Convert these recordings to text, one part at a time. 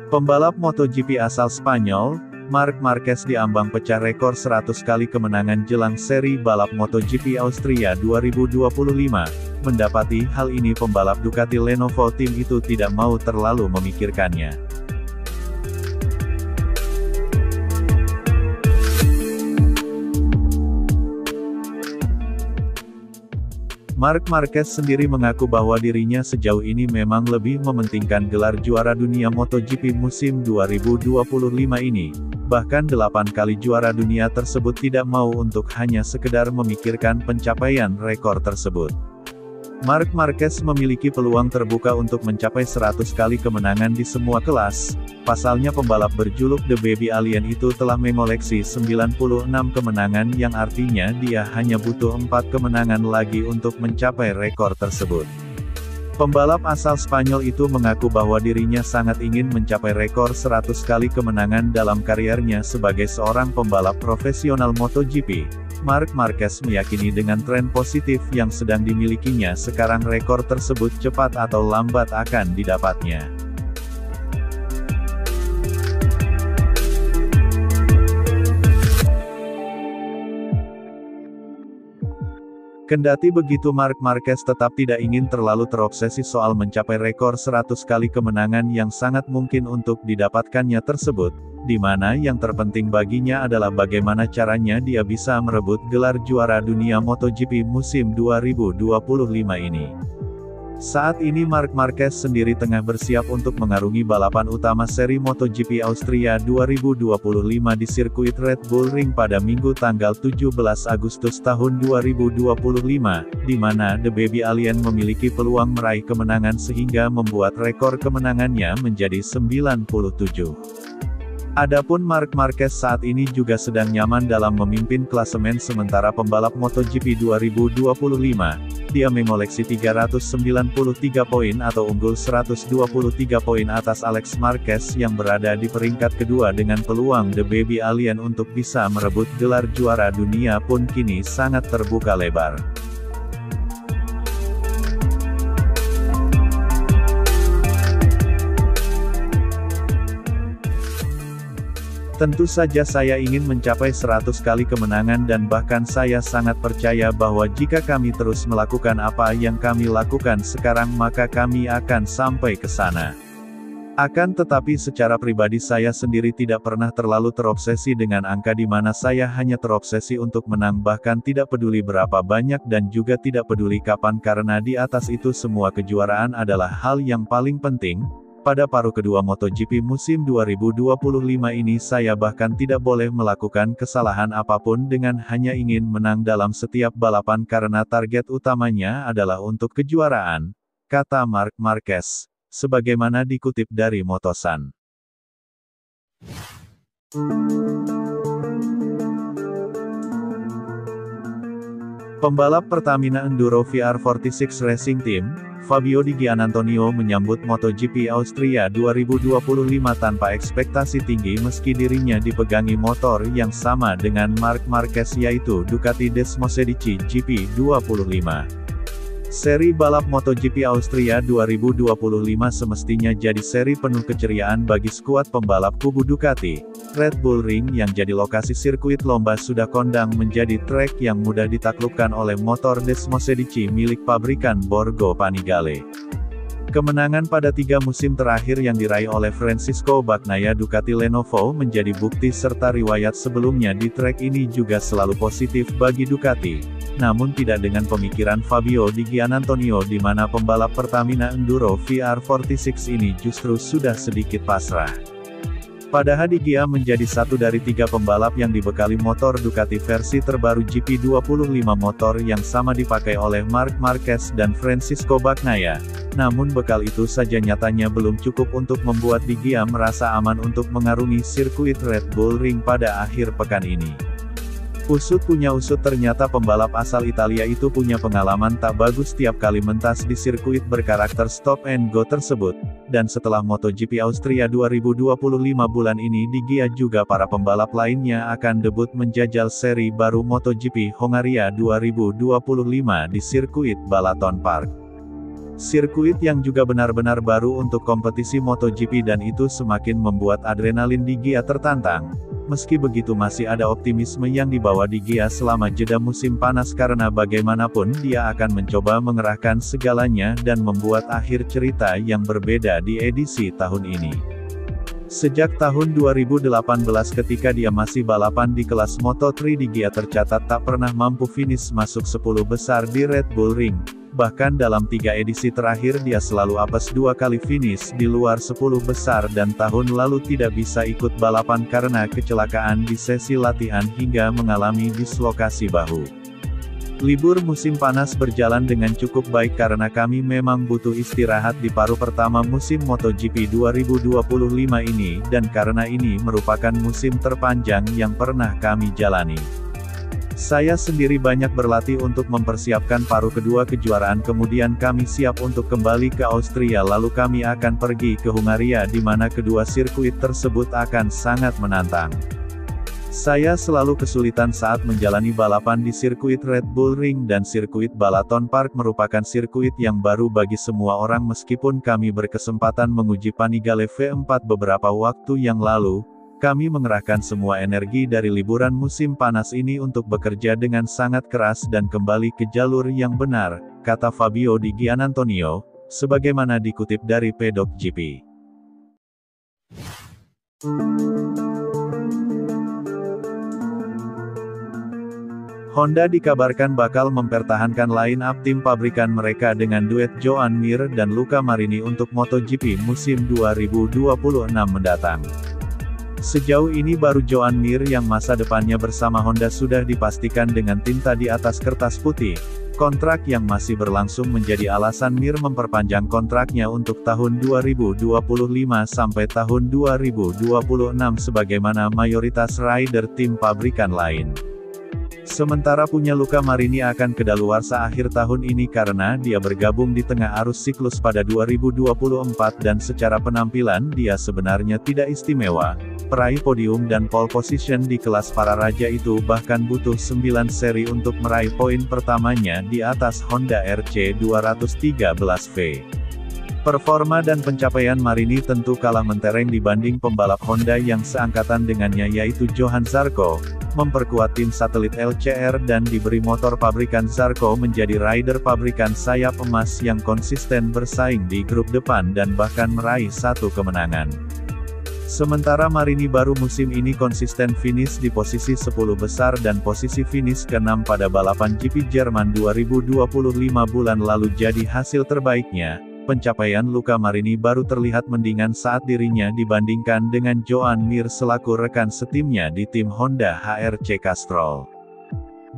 Pembalap MotoGP asal Spanyol, Marc Marquez diambang pecah rekor 100 kali kemenangan jelang seri balap MotoGP Austria 2025. Mendapati hal ini pembalap Ducati Lenovo Team itu tidak mau terlalu memikirkannya. Marc Marquez sendiri mengaku bahwa dirinya sejauh ini memang lebih mementingkan gelar juara dunia MotoGP musim 2025 ini. Bahkan 8 kali juara dunia tersebut tidak mau untuk hanya sekedar memikirkan pencapaian rekor tersebut. Marc Marquez memiliki peluang terbuka untuk mencapai 100 kali kemenangan di semua kelas. Pasalnya pembalap berjuluk The Baby Alien itu telah mengoleksi 96 kemenangan yang artinya dia hanya butuh 4 kemenangan lagi untuk mencapai rekor tersebut. Pembalap asal Spanyol itu mengaku bahwa dirinya sangat ingin mencapai rekor 100 kali kemenangan dalam kariernya sebagai seorang pembalap profesional MotoGP. Marc Marquez meyakini dengan tren positif yang sedang dimilikinya sekarang rekor tersebut cepat atau lambat akan didapatnya. Kendati begitu Marc Marquez tetap tidak ingin terlalu terobsesi soal mencapai rekor 100 kali kemenangan yang sangat mungkin untuk didapatkannya tersebut, di mana yang terpenting baginya adalah bagaimana caranya dia bisa merebut gelar juara dunia MotoGP musim 2025 ini. Saat ini Marc Marquez sendiri tengah bersiap untuk mengarungi balapan utama seri MotoGP Austria 2025 di sirkuit Red Bull Ring pada Minggu tanggal 17 Agustus tahun 2025, di mana The Baby Alien memiliki peluang meraih kemenangan sehingga membuat rekor kemenangannya menjadi 97. Adapun Marc Marquez saat ini juga sedang nyaman dalam memimpin klasemen sementara pembalap MotoGP 2025. Dia mengoleksi 393 poin atau unggul 123 poin atas Alex Marquez yang berada di peringkat kedua dengan peluang The Baby Alien untuk bisa merebut gelar juara dunia pun kini sangat terbuka lebar. Tentu saja saya ingin mencapai 100 kali kemenangan dan bahkan saya sangat percaya bahwa jika kami terus melakukan apa yang kami lakukan sekarang maka kami akan sampai ke sana. Akan tetapi secara pribadi saya sendiri tidak pernah terlalu terobsesi dengan angka di mana saya hanya terobsesi untuk menang bahkan tidak peduli berapa banyak dan juga tidak peduli kapan karena di atas itu semua kejuaraan adalah hal yang paling penting. Pada paruh kedua MotoGP musim 2025 ini saya bahkan tidak boleh melakukan kesalahan apapun dengan hanya ingin menang dalam setiap balapan karena target utamanya adalah untuk kejuaraan, kata Marc Marquez, sebagaimana dikutip dari Motosan. Pembalap Pertamina Enduro VR46 Racing Team, Fabio Di Giannantonio menyambut MotoGP Austria 2025 tanpa ekspektasi tinggi meski dirinya dipegangi motor yang sama dengan Marc Marquez yaitu Ducati Desmosedici GP25. Seri balap MotoGP Austria 2025 semestinya jadi seri penuh keceriaan bagi skuad pembalap kubu Ducati. Red Bull Ring yang jadi lokasi sirkuit lomba sudah kondang menjadi trek yang mudah ditaklukkan oleh motor Desmosedici milik pabrikan Borgo Panigale. Kemenangan pada 3 musim terakhir yang diraih oleh Francisco Bagnaia Ducati Lenovo menjadi bukti serta riwayat sebelumnya di trek ini juga selalu positif bagi Ducati. Namun tidak dengan pemikiran Fabio Di Giannantonio di mana pembalap Pertamina Enduro VR46 ini justru sudah sedikit pasrah. Padahal Di Gia menjadi satu dari 3 pembalap yang dibekali motor Ducati versi terbaru GP25 motor yang sama dipakai oleh Marc Marquez dan Francisco Bagnaia. Namun bekal itu saja nyatanya belum cukup untuk membuat Di Gia merasa aman untuk mengarungi sirkuit Red Bull Ring pada akhir pekan ini. Usut punya usut ternyata pembalap asal Italia itu punya pengalaman tak bagus tiap kali mentas di sirkuit berkarakter stop and go tersebut, dan setelah MotoGP Austria 2025 bulan ini Di Gia juga para pembalap lainnya akan debut menjajal seri baru MotoGP Hongaria 2025 di sirkuit Balaton Park. Sirkuit yang juga benar-benar baru untuk kompetisi MotoGP dan itu semakin membuat adrenalin di Gia tertantang. Meski begitu masih ada optimisme yang dibawa di Gia selama jeda musim panas karena bagaimanapun dia akan mencoba mengerahkan segalanya dan membuat akhir cerita yang berbeda di edisi tahun ini. Sejak tahun 2018 ketika dia masih balapan di kelas Moto3 di Gia tercatat tak pernah mampu finish masuk 10 besar di Red Bull Ring. Bahkan dalam 3 edisi terakhir dia selalu apes 2 kali finish di luar 10 besar dan tahun lalu tidak bisa ikut balapan karena kecelakaan di sesi latihan hingga mengalami dislokasi bahu. Libur musim panas berjalan dengan cukup baik karena kami memang butuh istirahat di paruh pertama musim MotoGP 2025 ini dan karena ini merupakan musim terpanjang yang pernah kami jalani. Saya sendiri banyak berlatih untuk mempersiapkan paruh kedua kejuaraan kemudian kami siap untuk kembali ke Austria lalu kami akan pergi ke Hungaria di mana kedua sirkuit tersebut akan sangat menantang. Saya selalu kesulitan saat menjalani balapan di sirkuit Red Bull Ring dan sirkuit Balaton Park merupakan sirkuit yang baru bagi semua orang meskipun kami berkesempatan menguji Panigale V4 beberapa waktu yang lalu. Kami mengerahkan semua energi dari liburan musim panas ini untuk bekerja dengan sangat keras dan kembali ke jalur yang benar, kata Fabio Di Giannantonio, sebagaimana dikutip dari Pedok GP. Honda dikabarkan bakal mempertahankan line-up tim pabrikan mereka dengan duet Joan Mir dan Luca Marini untuk MotoGP musim 2026 mendatang. Sejauh ini baru Joan Mir yang masa depannya bersama Honda sudah dipastikan dengan tinta di atas kertas putih. Kontrak yang masih berlangsung menjadi alasan Mir memperpanjang kontraknya untuk tahun 2025 sampai tahun 2026 sebagaimana mayoritas rider tim pabrikan lain. Sementara punya Luca Marini akan kedaluarsa akhir tahun ini karena dia bergabung di tengah arus siklus pada 2024 dan secara penampilan dia sebenarnya tidak istimewa. Peraih podium dan pole position di kelas para raja itu bahkan butuh 9 seri untuk meraih poin pertamanya di atas Honda RC 213V. Performa dan pencapaian Marini tentu kalah mentereng dibanding pembalap Honda yang seangkatan dengannya yaitu Johan Zarco, memperkuat tim satelit LCR dan diberi motor pabrikan Zarco menjadi rider pabrikan sayap emas yang konsisten bersaing di grup depan dan bahkan meraih 1 kemenangan. Sementara Marini baru musim ini konsisten finish di posisi 10 besar dan posisi finish ke-6 pada balapan GP Jerman 2025 bulan lalu jadi hasil terbaiknya. Pencapaian Luca Marini baru terlihat mendingan saat dirinya dibandingkan dengan Joan Mir selaku rekan setimnya di tim Honda HRC Castrol.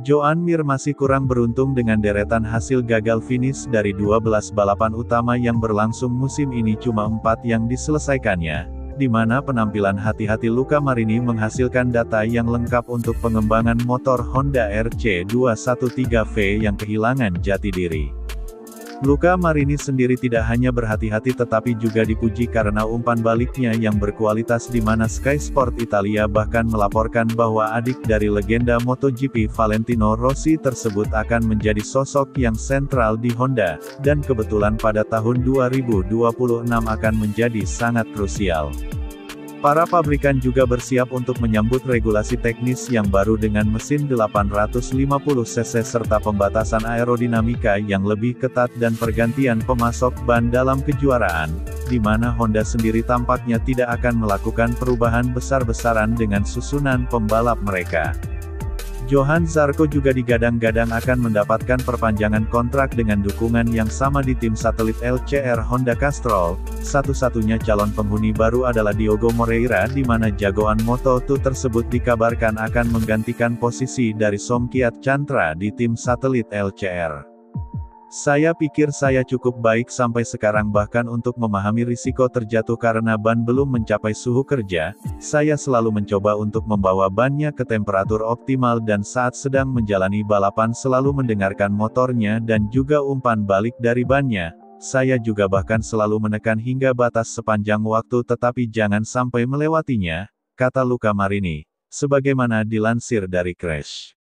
Joan Mir masih kurang beruntung dengan deretan hasil gagal finish dari 12 balapan utama yang berlangsung musim ini cuma 4 yang diselesaikannya, di mana penampilan hati-hati Luca Marini menghasilkan data yang lengkap untuk pengembangan motor Honda RC 213V yang kehilangan jati diri. Luca Marini sendiri tidak hanya berhati-hati tetapi juga dipuji karena umpan baliknya yang berkualitas di mana Sky Sport Italia bahkan melaporkan bahwa adik dari legenda MotoGP Valentino Rossi tersebut akan menjadi sosok yang sentral di Honda, dan kebetulan pada tahun 2026 akan menjadi sangat krusial. Para pabrikan juga bersiap untuk menyambut regulasi teknis yang baru dengan mesin 850cc serta pembatasan aerodinamika yang lebih ketat dan pergantian pemasok ban dalam kejuaraan, di mana Honda sendiri tampaknya tidak akan melakukan perubahan besar-besaran dengan susunan pembalap mereka. Johan Zarco juga digadang-gadang akan mendapatkan perpanjangan kontrak dengan dukungan yang sama di tim satelit LCR Honda Castrol. Satu-satunya calon penghuni baru adalah Diogo Moreira di mana jagoan Moto2 tersebut dikabarkan akan menggantikan posisi dari Somkiat Chantra di tim satelit LCR. Saya pikir saya cukup baik sampai sekarang bahkan untuk memahami risiko terjatuh karena ban belum mencapai suhu kerja, saya selalu mencoba untuk membawa bannya ke temperatur optimal dan saat sedang menjalani balapan selalu mendengarkan motornya dan juga umpan balik dari bannya, saya juga bahkan selalu menekan hingga batas sepanjang waktu tetapi jangan sampai melewatinya, kata Luca Marini, sebagaimana dilansir dari Crash.